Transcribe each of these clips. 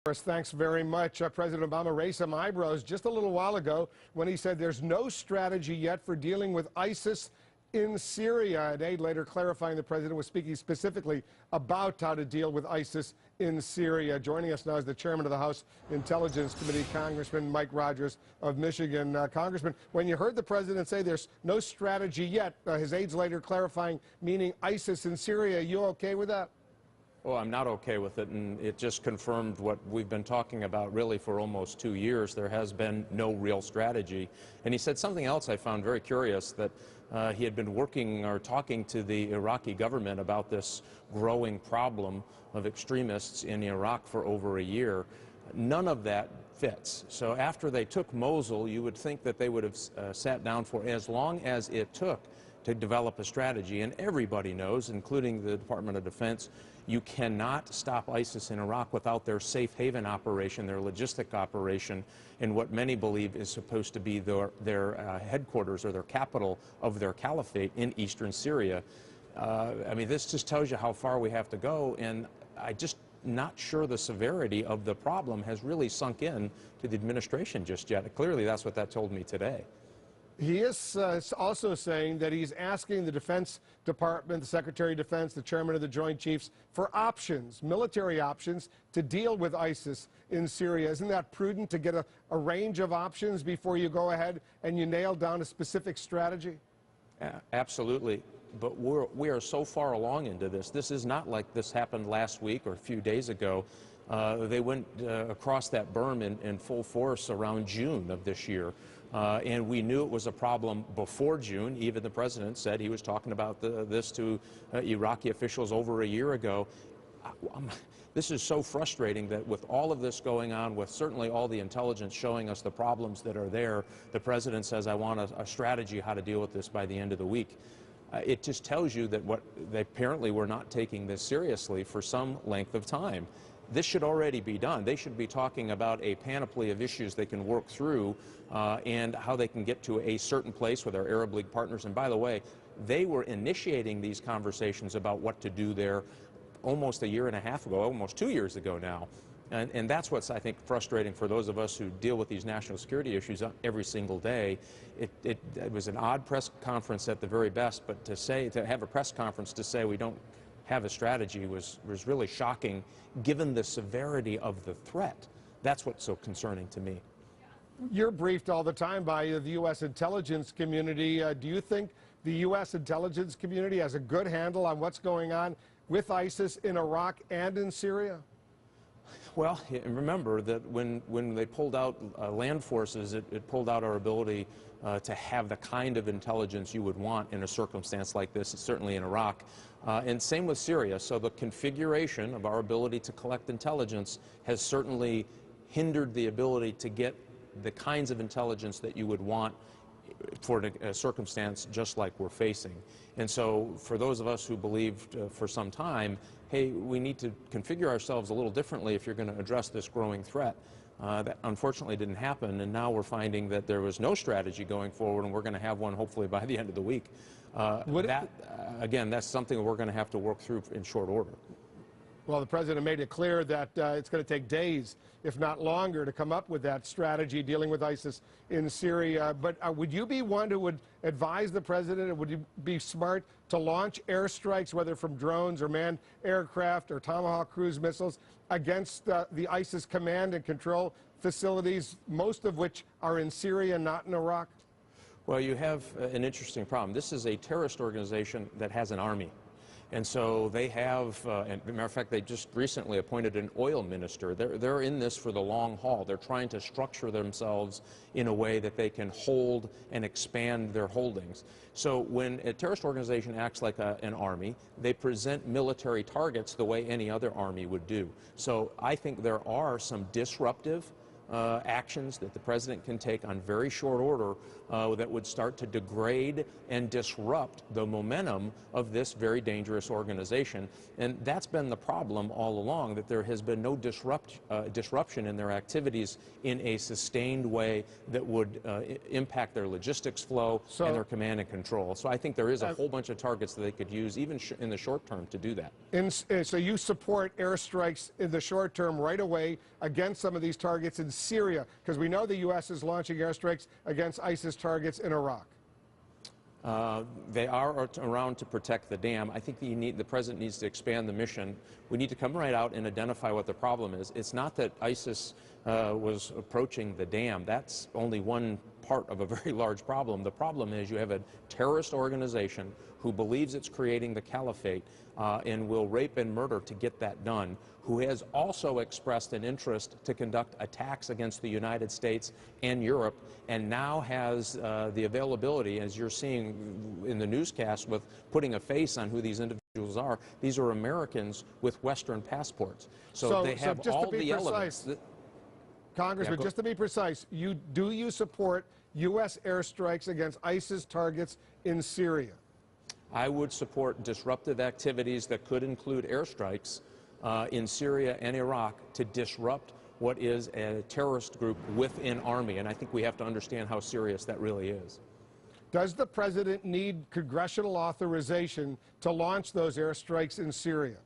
Thanks very much. President Obama raised some eyebrows just a little while ago when he said there's no strategy yet for dealing with ISIS in Syria. An aide later clarifying the president was speaking specifically about how to deal with ISIS in Syria. Joining us now is the chairman of the House Intelligence Committee, Congressman Mike Rogers of Michigan. Congressman, when you heard the president say there's no strategy yet, his aides later clarifying, meaning ISIS in Syria, are you okay with that? Well, I'm not okay with it, and it just confirmed what we've been talking about really for almost 2 years. There has been no real strategy. And he said something else I found very curious, that he had been working or talking to the Iraqi government about this growing problem of extremists in Iraq for over a year. None of that fits. So after they took Mosul, you would think that they would have sat down for as long as it took to develop a strategy. And everybody knows, including the Department of Defense, you cannot stop ISIS in Iraq without their safe haven operation, their logistic operation, and what many believe is supposed to be their headquarters or their capital of their caliphate in eastern Syria. I mean, this just tells you how far we have to go, and I just not sure the severity of the problem has really sunk in to the administration just yet. Clearly, that's what that told me today. He is also saying that he's asking the Defense Department, the Secretary of Defense, the Chairman of the Joint Chiefs, for options, military options, to deal with ISIS in Syria. Isn't that prudent to get a range of options before you go ahead and you nail down a specific strategy? Absolutely. But we are so far along into this. This is not like this happened last week or a few days ago. They went across that berm in full force around June of this year. And we knew it was a problem before June. Even the president said he was talking about this to Iraqi officials over a year ago. This is so frustrating that with all of this going on, with certainly all the intelligence showing us the problems that are there, the president says, I want a strategy how to deal with this by the end of the week. It just tells you that they apparently were not taking this seriously for some length of time. This should already be done. They should be talking about a panoply of issues they can work through and how they can get to a certain place with our Arab League partners. And by the way, they were initiating these conversations about what to do there almost a year and a half ago, almost 2 years ago now. And that's what's, I think, frustrating for those of us who deal with these national security issues every single day. It was an odd press conference at the very best, but to have a press conference to say we don't have a strategy was really shocking, given the severity of the threat. That's what's so concerning to me. You're briefed all the time by the U.S. intelligence community. Do you think the U.S. intelligence community has a good handle on what's going on with ISIS in Iraq and in Syria? Well, remember that when they pulled out land forces, it pulled out our ability to have the kind of intelligence you would want in a circumstance like this, certainly in Iraq. And same with Syria. So the configuration of our ability to collect intelligence has certainly hindered the ability to get the kinds of intelligence that you would want for a circumstance just like we're facing. And so for those of us who believed for some time, hey, we need to configure ourselves a little differently if you're going to address this growing threat. That unfortunately didn't happen, and now we're finding that there was no strategy going forward, and we're going to have one hopefully by the end of the week. Again, that's something that we're going to have to work through in short order. Well, the president made it clear that it's going to take days, if not longer, to come up with that strategy dealing with ISIS in Syria. But would you be one who would advise the president, or would you be smart to launch airstrikes, whether from drones or manned aircraft or Tomahawk cruise missiles, against the ISIS command and control facilities, most of which are in Syria, not in Iraq? Well, you have an interesting problem. This is a terrorist organization that has an army. And so they have, and as a matter of fact, they just recently appointed an oil minister. They're in this for the long haul. They're trying to structure themselves in a way that they can hold and expand their holdings. So when a terrorist organization acts like an army, they present military targets the way any other army would do. So I think there are some disruptive actions that the president can take on very short order that would start to degrade and disrupt the momentum of this very dangerous organization. And that's been the problem all along, that there has been no disruption in their activities in a sustained way that would impact their logistics flow and their command and control. So I think there is a whole bunch of targets that they could use, even in the short term, to do that. So you support airstrikes in the short term right away against some of these targets in Syria, because we know the U.S. is launching airstrikes against ISIS targets in Iraq. They are around to protect the dam. I think the president needs to expand the mission. We need to come right out and identify what the problem is. It's not that ISIS was approaching the dam. That's only one part of a very large problem. The problem is you have a terrorist organization who believes it's creating the caliphate and will rape and murder to get that done, who has also expressed an interest to conduct attacks against the United States and Europe, and now has the availability, as you're seeing in the newscast, with putting a face on who these individuals are. These are Americans with Western passports. So they have all the elements. Congressman, just to be precise, do you support U.S. airstrikes against ISIS targets in Syria? I would support disruptive activities that could include airstrikes in Syria and Iraq to disrupt what is a terrorist group with an army. And I think we have to understand how serious that really is. Does the president need congressional authorization to launch those airstrikes in Syria?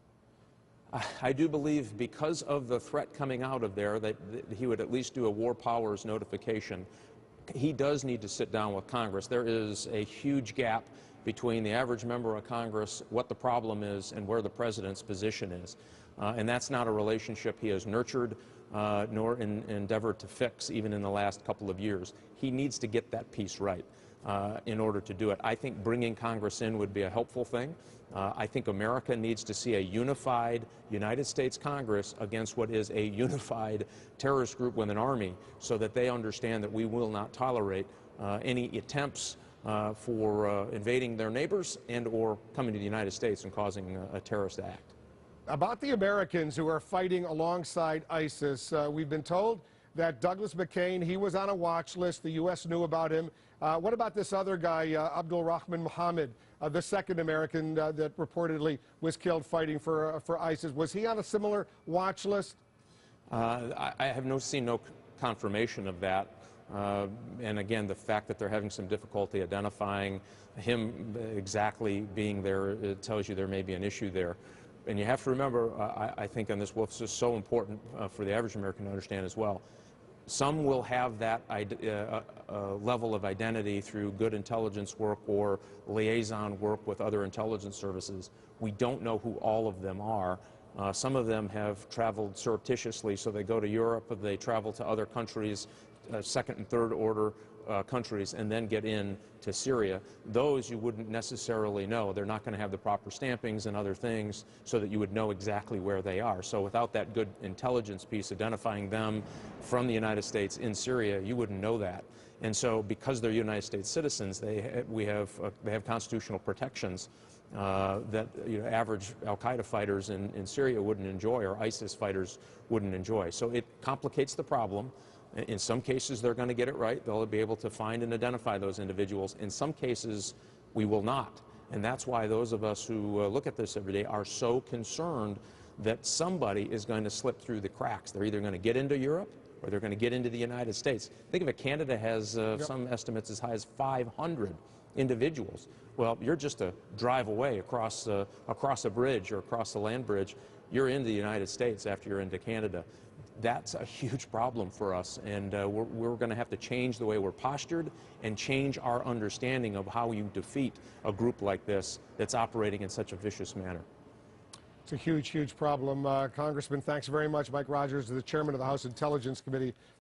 I do believe, because of the threat coming out of there, that he would at least do a war powers notification. He does need to sit down with Congress. There is a huge gap between the average member of Congress, what the problem is, and where the president's position is. And that's not a relationship he has nurtured nor endeavored to fix, even in the last couple of years. He needs to get that piece right in order to do it. I think bringing Congress in would be a helpful thing. I think America needs to see a unified United States Congress against what is a unified terrorist group with an army, so that they understand that we will not tolerate any attempts for invading their neighbors and or coming to the United States and causing a terrorist act. About the Americans who are fighting alongside ISIS, we've been told that Douglas McCain, he was on a watch list. The U.S. knew about him. What about this other guy, Abdul Rahman Mohammed, the second American that reportedly was killed fighting for ISIS? Was he on a similar watch list? I have seen no confirmation of that. And again, the fact that they're having some difficulty identifying him exactly being there, it tells you there may be an issue there. And you have to remember, I think on this, Wolf, this is so important for the average American to understand as well. Some will have that level of identity through good intelligence work or liaison work with other intelligence services. We don't know who all of them are. Some of them have traveled surreptitiously, so they go to Europe, they travel to other countries, second and third order countries, and then get in to Syria. Those you wouldn't necessarily know. They're not going to have the proper stampings and other things so that you would know exactly where they are. So without that good intelligence piece identifying them from the United States in Syria, you wouldn't know that. And so because they're United States citizens, they have constitutional protections that average al-Qaeda fighters in Syria wouldn't enjoy, or ISIS fighters wouldn't enjoy. So it complicates the problem. In some cases, they're going to get it right. They'll be able to find and identify those individuals. In some cases, we will not. And that's why those of us who look at this every day are so concerned that somebody is going to slip through the cracks. They're either going to get into Europe or they're going to get into the United States. Think of it, Canada has some estimates as high as 500 individuals. Well, you're just a drive away across a bridge or across a land bridge. You're into the United States after you're into Canada. That's a huge problem for us, and we're going to have to change the way we're postured and change our understanding of how you defeat a group like this that's operating in such a vicious manner. It's a huge, huge problem. Congressman, thanks very much. Mike Rogers, the chairman of the House Intelligence Committee.